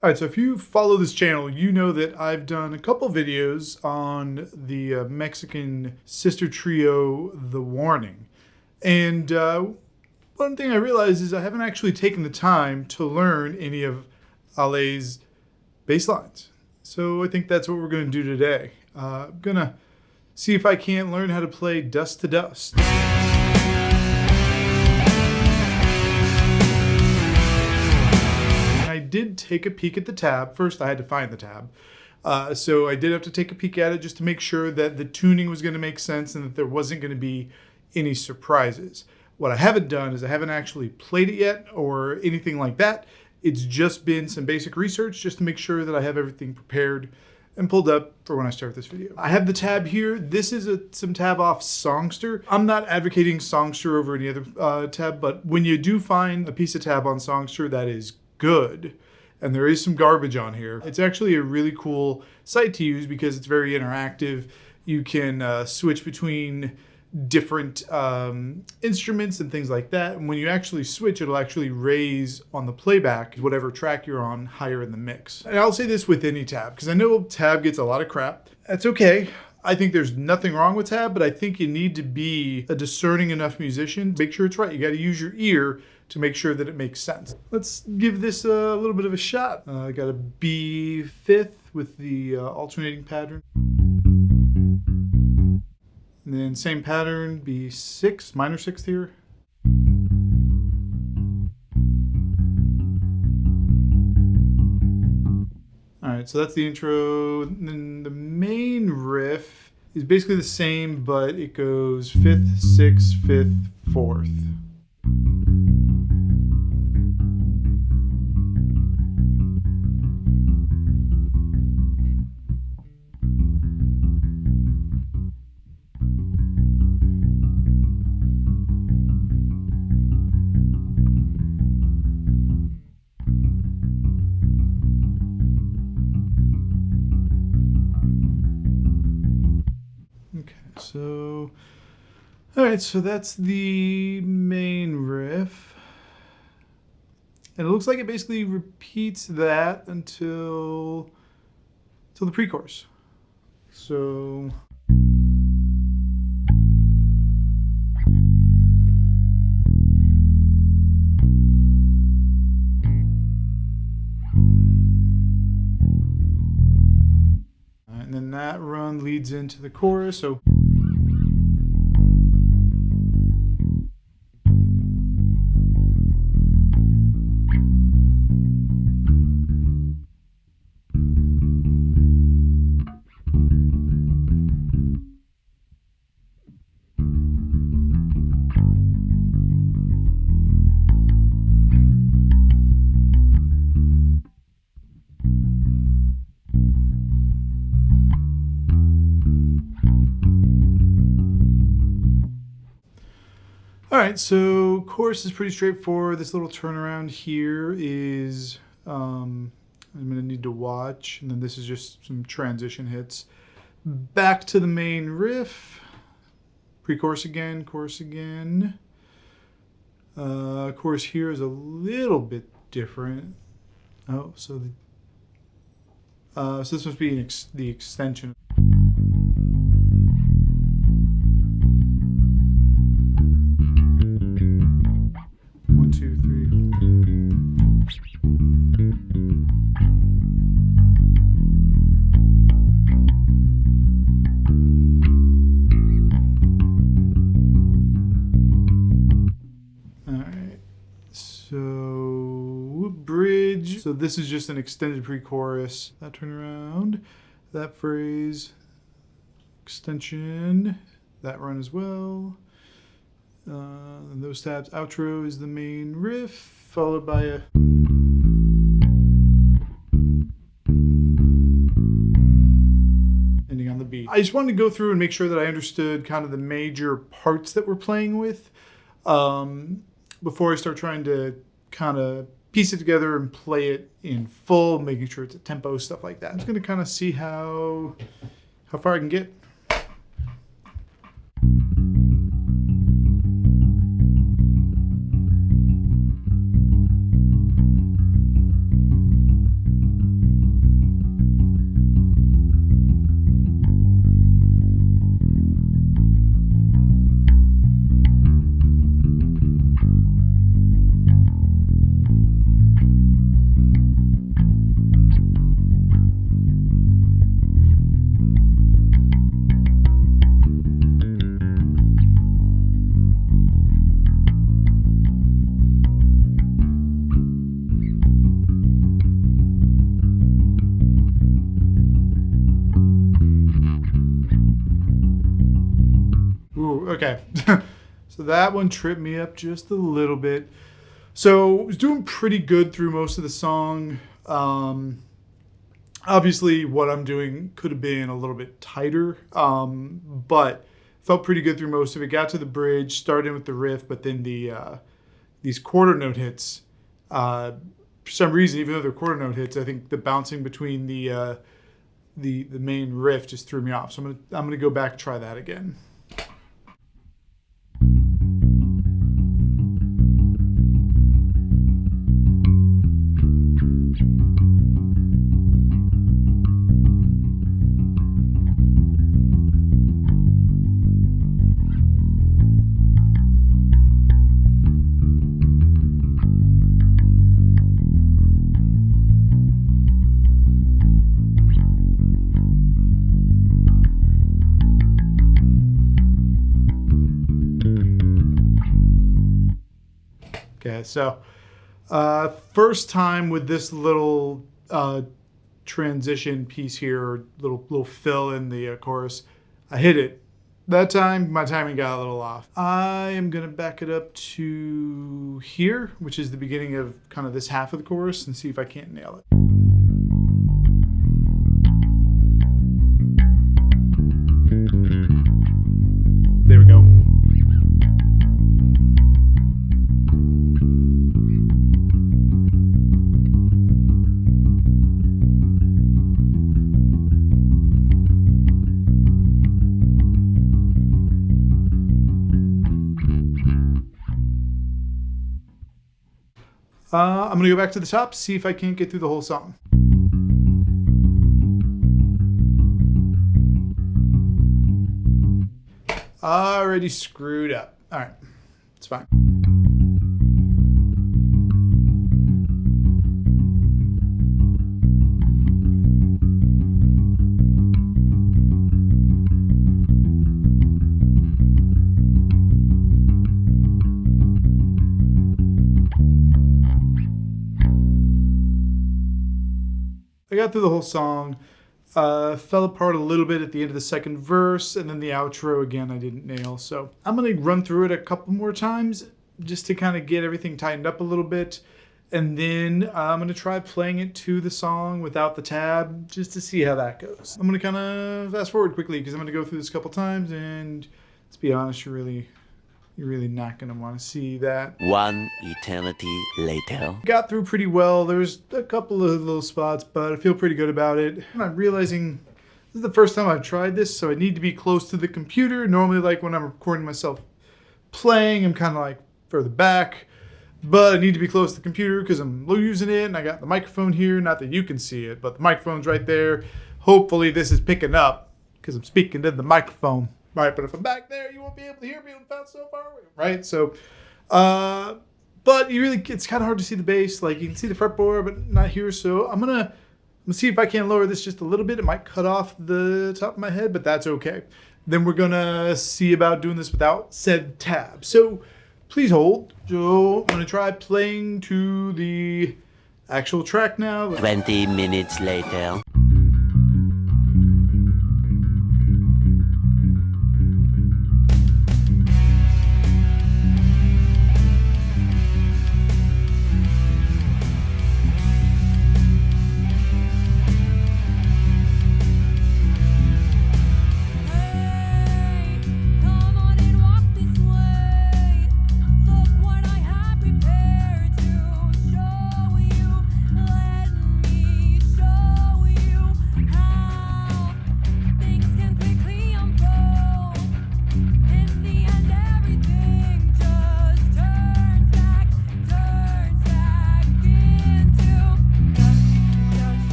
All right, so if you follow this channel, you know that I've done a couple videos on the Mexican sister trio, The Warning. And one thing I realized is I haven't actually taken the time to learn any of Ale's bass lines. So I think that's what we're going to do today. I'm going to see if I can't learn how to play Dust to Dust. I did take a peek at the tab. First, I had to find the tab. So I did have to take a peek at it just to make sure that the tuning was going to make sense and that there wasn't going to be any surprises. What I haven't done is I haven't actually played it yet or anything like that. It's just been some basic research just to make sure that I have everything prepared and pulled up for when I start this video. I have the tab here. This is some tab off Songster. I'm not advocating Songster over any other tab, but when you do find a piece of tab on Songster that is good, and there is some garbage on here, it's actually a really cool site to use because it's very interactive. You can switch between different instruments and things like that, and when you actually switch, it'll actually raise on the playback whatever track you're on higher in the mix. And I'll say this with any tab, because I know tab gets a lot of crap. That's okay. I think there's nothing wrong with tab, but I think you need to be a discerning enough musician. Make sure it's right. You got to use your ear to make sure that it makes sense. Let's give this a little bit of a shot. I got a B fifth with the alternating pattern. And then same pattern, B6, minor sixth here. All right, so that's the intro. And then the main riff is basically the same, but it goes fifth, sixth, fifth, fourth. So, all right, so that's the main riff. And it looks like it basically repeats that until the pre-chorus. So, and then that run leads into the chorus. So, all right, so chorus is pretty straightforward. This little turnaround here is I'm gonna need to watch, and then this is just some transition hits. Back to the main riff, pre-chorus again, chorus again. Chorus here is a little bit different. Oh, so so this must be the extension. So bridge. So this is just an extended pre-chorus. That turnaround, that phrase, extension, that run as well. And those tabs. Outro is the main riff, followed by a ending on the beat. I just wanted to go through and make sure that I understood kind of the major parts that we're playing with. Before I start trying to kind of piece it together and play it in full, making sure it's a tempo, stuff like that. I'm just going to kind of see how far I can get. Okay. So that one tripped me up just a little bit. So I was doing pretty good through most of the song. Obviously, what I'm doing could have been a little bit tighter, but felt pretty good through most of it. Got to the bridge, started with the riff, but then these quarter note hits. For some reason, even though they're quarter note hits, I think the bouncing between the main riff just threw me off. So I'm gonna go back and try that again. Okay, so first time with this little transition piece here, or little fill in the chorus, I hit it. That time, my timing got a little off. I am gonna back it up to here, which is the beginning of kind of this half of the chorus, and see if I can't nail it. There we go. I'm going to go back to the top, see if I can't get through the whole song. Already screwed up. All right, it's fine. I got through the whole song, fell apart a little bit at the end of the second verse, and then the outro again I didn't nail. So I'm going to run through it a couple more times just to kind of get everything tightened up a little bit. And then I'm going to try playing it to the song without the tab just to see how that goes. I'm going to kind of fast forward quickly because I'm going to go through this a couple times, and let's be honest, you're really not going to want to see that. One eternity later. Got through pretty well. There's a couple of little spots, but I feel pretty good about it. I'm realizing this is the first time I've tried this, so I need to be close to the computer. Normally, like when I'm recording myself playing, I'm kind of like further back, but I need to be close to the computer because I'm using it, and I got the microphone here. Not that you can see it, but the microphone's right there. Hopefully this is picking up because I'm speaking to the microphone. Right, but if I'm back there, you won't be able to hear me. I'm found so far away, right? So, but it's kind of hard to see the bass. Like you can see the fretboard, but not here. So I'm gonna see if I can lower this just a little bit. It might cut off the top of my head, but that's okay. Then we're gonna see about doing this without said tab. So please hold. So I'm gonna try playing to the actual track now. 20 minutes later.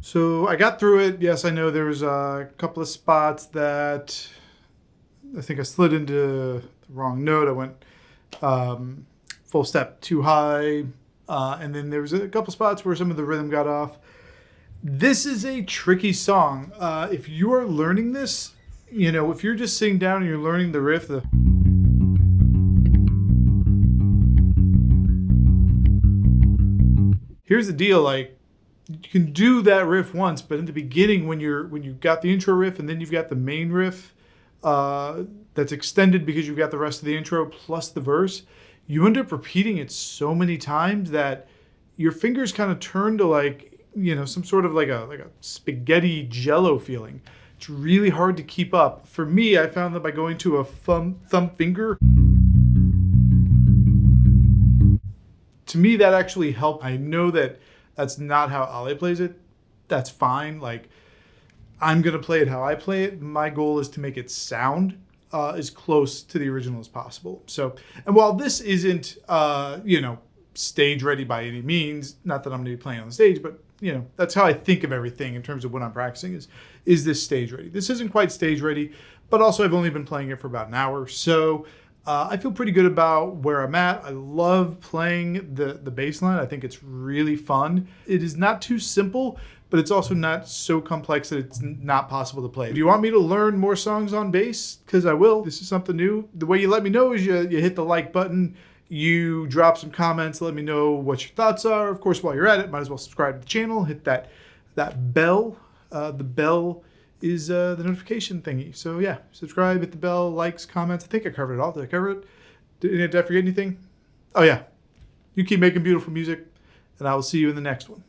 So I got through it. Yes, I know there was a couple of spots that I think I slid into the wrong note. I went full step too high. And then there was a couple spots where some of the rhythm got off. This is a tricky song. If you are learning this, if you're just sitting down and you're learning the riff, here's the deal, like, you can do that riff once, but in the beginning, when you've got the intro riff and then you've got the main riff that's extended because you've got the rest of the intro plus the verse, you end up repeating it so many times that your fingers kind of turn to some sort of like a spaghetti jello feeling. It's really hard to keep up. For me, I found that by going to a thumb finger, to me that actually helped. I know that that's not how Ale plays it. That's fine. Like, I'm going to play it how I play it. My goal is to make it sound as close to the original as possible. So, and while this isn't, stage ready by any means, not that I'm going to be playing on the stage, but, that's how I think of everything in terms of when I'm practicing is this stage ready? This isn't quite stage ready, but also I've only been playing it for about an hour. So I feel pretty good about where I'm at. I love playing the bass line. I think it's really fun. It is not too simple, but it's also not so complex that it's not possible to play. Do you want me to learn more songs on bass? Because I will. This is something new. The way you let me know is you hit the like button, you drop some comments, let me know what your thoughts are. Of course, while you're at it, might as well subscribe to the channel, hit that bell. The bell is the notification thingy. So yeah, subscribe, hit the bell, likes, comments. I think I covered it all. Did I cover it? Did I forget anything? Oh yeah. You keep making beautiful music, and I will see you in the next one.